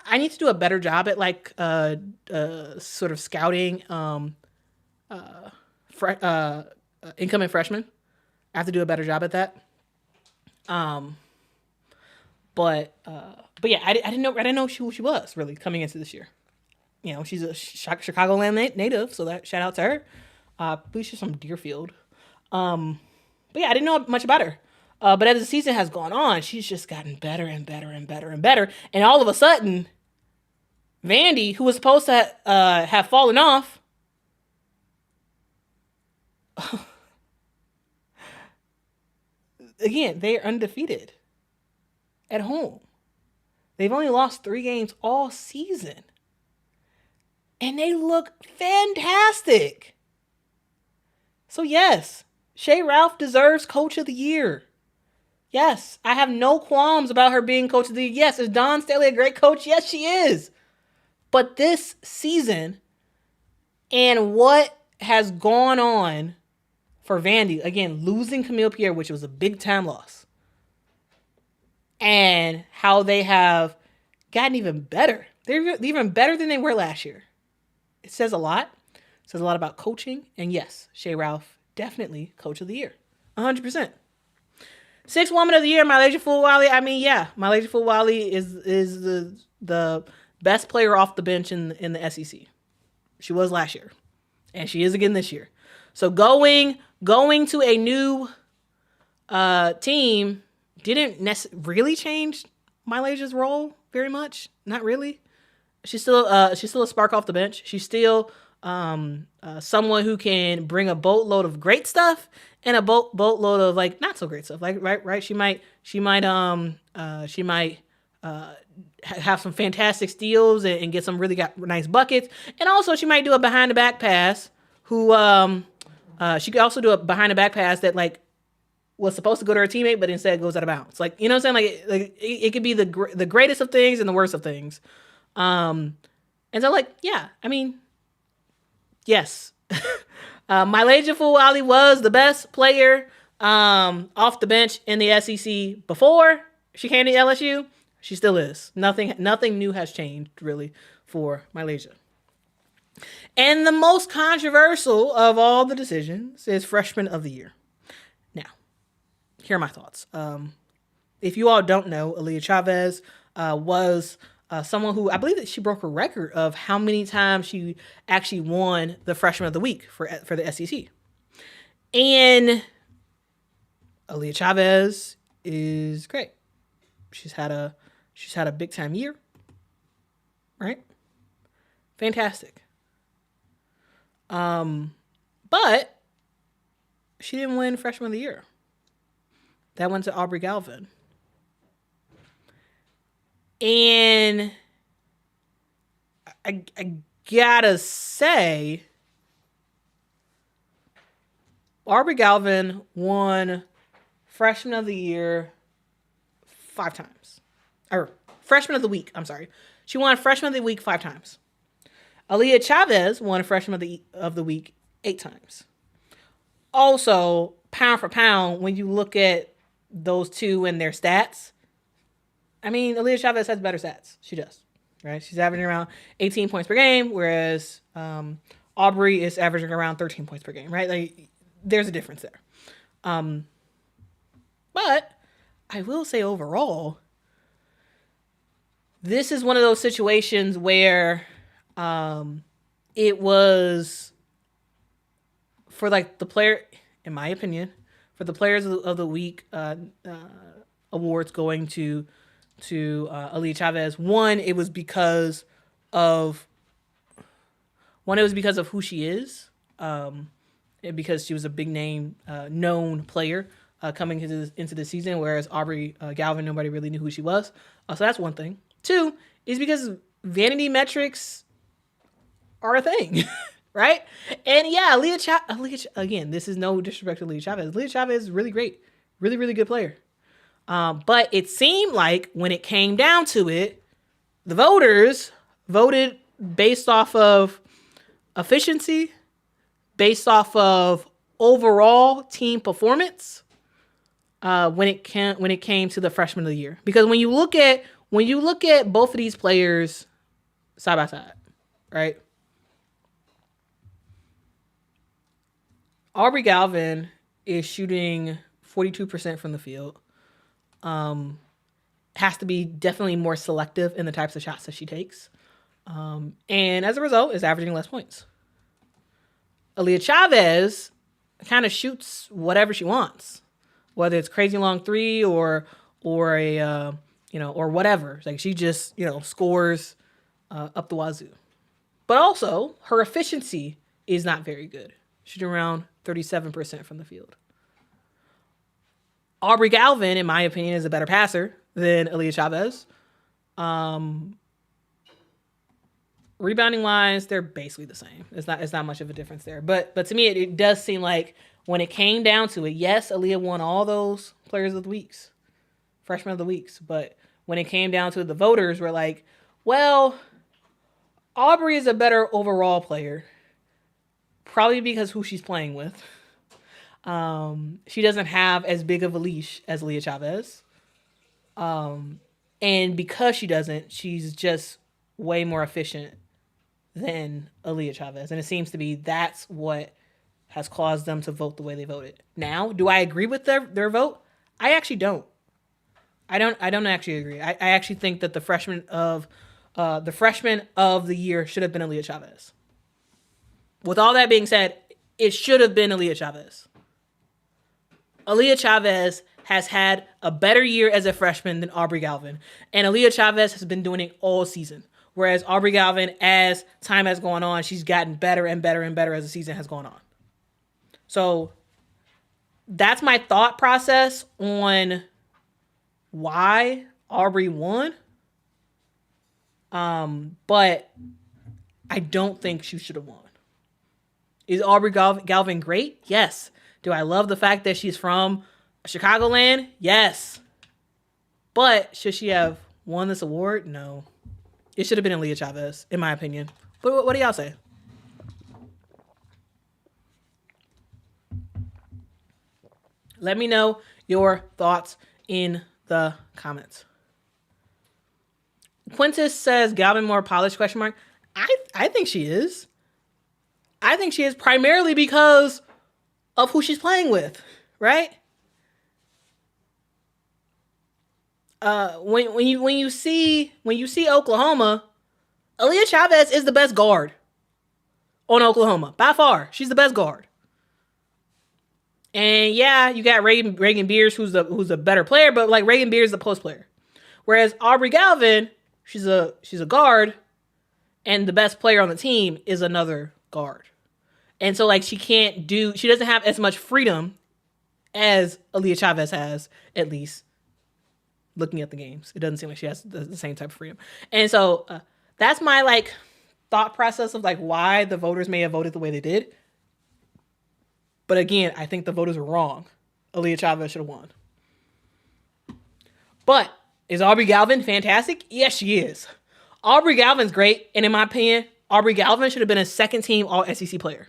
I need to do a better job at like sort of scouting incoming freshmen. I have to do a better job at that. Um, but yeah, I didn't know who she was really coming into this year. You know, she's a Chicagoland native, so that shout out to her. I believe she's from Deerfield. But yeah, I didn't know much about her. But as the season has gone on, she's just gotten better and better and better and better. And all of a sudden, Vandy, who was supposed to have fallen off, again, they are undefeated at home. They've only lost 3 games all season. And they look fantastic. So yes, Shea Ralph deserves Coach of the Year. Yes, I have no qualms about her being Coach of the Year. Yes, is Dawn Staley a great coach? Yes, she is. But this season and what has gone on for Vandy, again, losing Camille Pierre, which was a big time loss, and how they have gotten even better. They're even better than they were last year. It says a lot. It says a lot about coaching. And yes, Shea Ralph, definitely Coach of the Year. 100%. 6th Woman of the Year, Mikaylah Williams. I mean, yeah, Mikaylah Williams is the best player off the bench in the SEC. She was last year. And she is again this year. So going to a new team didn't really change Mikayla's role very much. Not really. She's still a spark off the bench. She's still someone who can bring a boatload of great stuff and a boatload of like not so great stuff. Like right. She might have some fantastic steals and get some really nice buckets. And also she might do a behind the back pass. She could also do a behind the back pass that like was supposed to go to her teammate, but instead goes out of bounds. Like, you know what I'm saying? Like it could be the greatest of things and the worst of things. And so like, yeah, I mean, yes. Mikaylah Williams was the best player off the bench in the SEC before she came to LSU. She still is. Nothing new has changed really for Mikaylah. And the most controversial of all the decisions is Freshman of the Year. Now, here are my thoughts. If you all don't know, Aaliyah Chavez was someone who, I believe that she broke a record of how many times she actually won the Freshman of the Week for the SEC. And Aaliyah Chavez is great. She's had a big time year, right? Fantastic. But she didn't win Freshman of the Year. That went to Aubrey Galvin. And I gotta say, Aubrey Galvin won Freshman of the Year 5 times. Or Freshman of the Week, I'm sorry. She won Freshman of the Week 5 times. Aaliyah Chavez won Freshman of the Week 8 times. Also, pound for pound, when you look at those two and their stats, I mean, Aaliyah Chavez has better stats. She does, right? She's averaging around 18 points per game, whereas Aubrey is averaging around 13 points per game, right? Like, there's a difference there. But I will say overall, this is one of those situations where it was for like the player, in my opinion, for the players of the week awards going to Aaliyah Chavez. One, it was because of who she is, and because she was a big name, known player coming into the season, whereas Aubrey Galvin, nobody really knew who she was. So that's one thing. 2 is because vanity metrics are a thing, right? And yeah, Aaliyah, again, this is no disrespect to Aaliyah Chavez. Aaliyah Chavez is really great, really, really good player. But it seemed like when it came down to it, the voters voted based off of efficiency, based off of overall team performance, when it came to the Freshman of the Year. Because when you look at both of these players side by side, right? Aubrey Galvin is shooting 42% from the field. has to be definitely more selective in the types of shots that she takes. And as a result, is averaging less points. Aaliyah Chavez kind of shoots whatever she wants, whether it's crazy long three or a or whatever. Like she just scores up the wazoo. But also her efficiency is not very good. She's around 37% from the field. Aubrey Galvin, in my opinion, is a better passer than Aaliyah Chavez. Rebounding wise, they're basically the same. It's not much of a difference there. But to me, it does seem like when it came down to it, yes, Aaliyah won all those players of the weeks, freshman of the weeks. But when it came down to it, the voters were like, well, Aubrey is a better overall player, probably because who she's playing with. She doesn't have as big of a leash as Aaliyah Chavez. And because she doesn't, she's just way more efficient than Aaliyah Chavez. And it seems to be that's what has caused them to vote the way they voted. Now, do I agree with their vote? I actually don't. I don't actually agree. I actually think that the freshman of the year should have been Aaliyah Chavez. With all that being said, it should have been Aaliyah Chavez. Aaliyah Chavez has had a better year as a freshman than Aubrey Galvin. And Aaliyah Chavez has been doing it all season. Whereas Aubrey Galvin, as time has gone on, she's gotten better and better and better as the season has gone on. So that's my thought process on why Aubrey won. But I don't think she should have won. Is Aubrey Galvin great? Yes. Do I love the fact that she's from Chicagoland? Yes. But should she have won this award? No. It should have been Aaliyah Chavez, in my opinion. But what do y'all say? Let me know your thoughts in the comments. Quintus says Galvin more polished, question mark. I think she is. I think she is primarily because of who she's playing with, right? When you see Oklahoma, Aaliyah Chavez is the best guard on Oklahoma by far. She's the best guard. And yeah, you got Raegan Beers, who's a better player, but like Raegan Beers is the post player. Whereas Aubrey Galvin, she's a guard, and the best player on the team is another guard. And so like she doesn't have as much freedom as Aaliyah Chavez has, at least looking at the games. It doesn't seem like she has the same type of freedom. And so that's my like thought process of like why the voters may have voted the way they did. But again, I think the voters were wrong. Aaliyah Chavez should have won. But is Aubrey Galvin fantastic? Yes, she is. Aubrey Galvin's great. And in my opinion, Aubrey Galvin should have been a second team All-SEC player.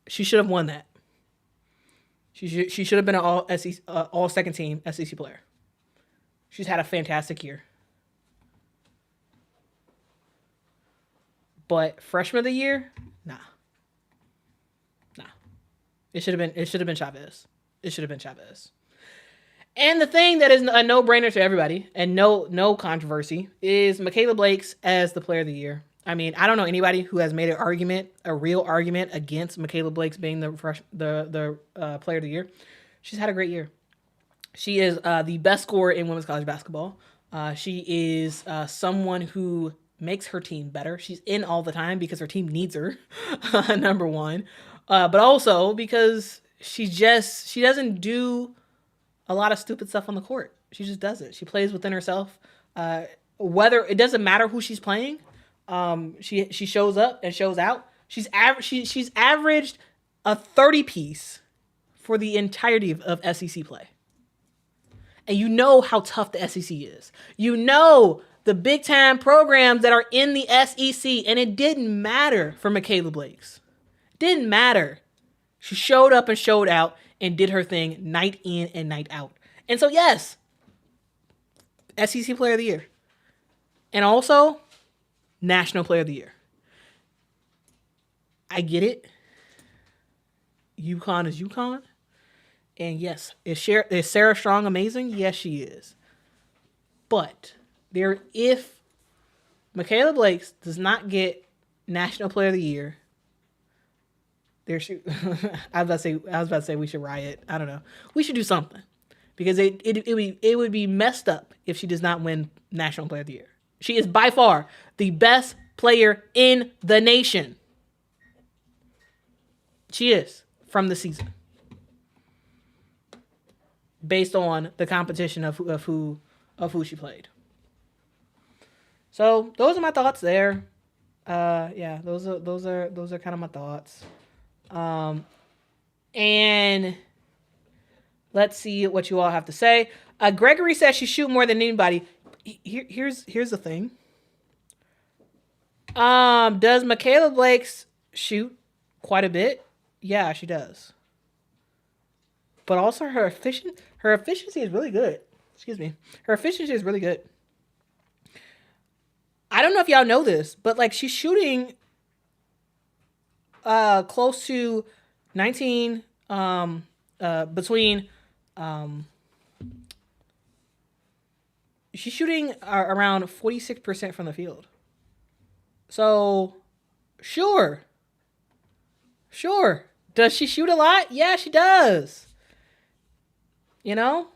She should have won that. She should have been an all second team SEC player. She's had a fantastic year. But freshman of the year, nah. It should have been Chavez. It should have been Chavez. And the thing that is a no-brainer to everybody and no controversy is Mikaylah Blake's as the player of the year. I mean, I don't know anybody who has made a real argument against Mikaylah Blake's being the player of the year. She's had a great year. She is the best scorer in women's college basketball. She is someone who makes her team better. She's in all the time because her team needs her, number one. But also because she doesn't do a lot of stupid stuff on the court. She just does it. She plays within herself. Whether it doesn't matter who she's playing. She shows up and shows out. She's averaged a 30-piece for the entirety of SEC play. And you know how tough the SEC is. You know the big-time programs that are in the SEC, and it didn't matter for Mikaylah Blake's. Didn't matter. She showed up and showed out and did her thing night in and night out. And so, yes, SEC Player of the Year. And also, National Player of the Year. I get it. UConn is UConn. And yes, is Sarah Strong amazing? Yes, she is. But if Mikaylah Blake does not get National Player of the Year, I was about to say we should riot. I don't know. We should do something because it would be messed up if she does not win National Player of the Year. She is by far the best player in the nation. She is from the season, based on the competition of who she played. So those are my thoughts there. Yeah, those are kind of my thoughts. And let's see what you all have to say. Gregory says she shoot more than anybody. Here's the thing. Does Mikaylah Blake shoot quite a bit? Yeah, she does. But also her efficiency is really good. Excuse me. Her efficiency is really good. I don't know if y'all know this, but like she's shooting close to 19 between she's shooting around 46% from the field. So sure. Does she shoot a lot? Yeah, she does. You know?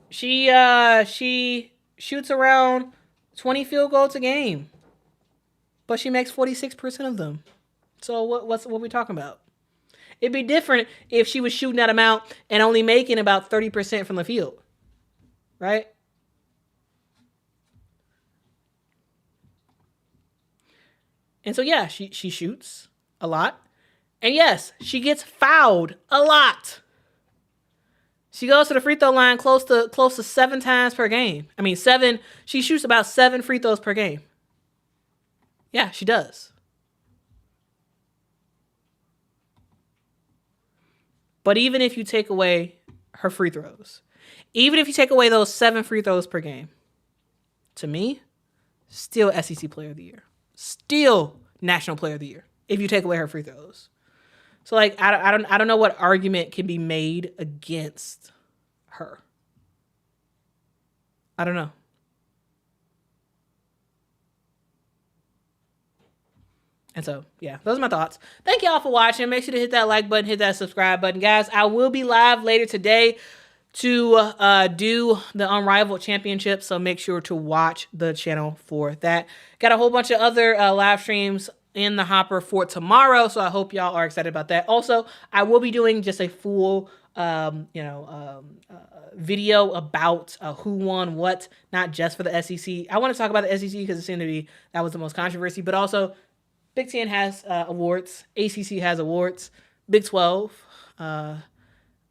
She shoots around 20 field goals a game. But she makes 46% of them. So what are we talking about? It'd be different if she was shooting that amount and only making about 30% from the field. Right? And so yeah, she shoots a lot. And yes, she gets fouled a lot. She goes to the free throw line close to 7 times per game. I mean, 7. She shoots about 7 free throws per game. Yeah, she does. But even if you take away her free throws, even if you take away those 7 free throws per game, to me, still SEC Player of the Year. Still National Player of the Year if you take away her free throws. So like I don't know what argument can be made against her. I don't know. And so, yeah, those are my thoughts. Thank y'all for watching. Make sure to hit that like button, hit that subscribe button. Guys, I will be live later today to do the Unrivaled Championship, so make sure to watch the channel for that. Got a whole bunch of other live streams in the hopper for tomorrow, so I hope y'all are excited about that. Also, I will be doing just a full video about who won what, not just for the SEC. I want to talk about the SEC because it seemed to be that was the most controversy, but also Big Ten has awards, ACC has awards, Big 12, the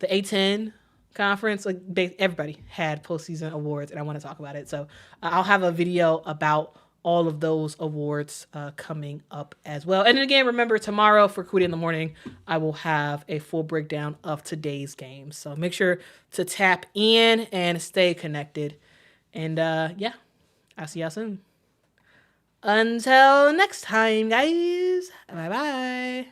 A10 conference, like everybody had postseason awards, and I want to talk about it. So I'll have a video about all of those awards coming up as well. And then again, remember tomorrow for Cotie in the Morning, I will have a full breakdown of today's games. So make sure to tap in and stay connected. And yeah, I'll see y'all soon. Until next time, guys. Bye-bye.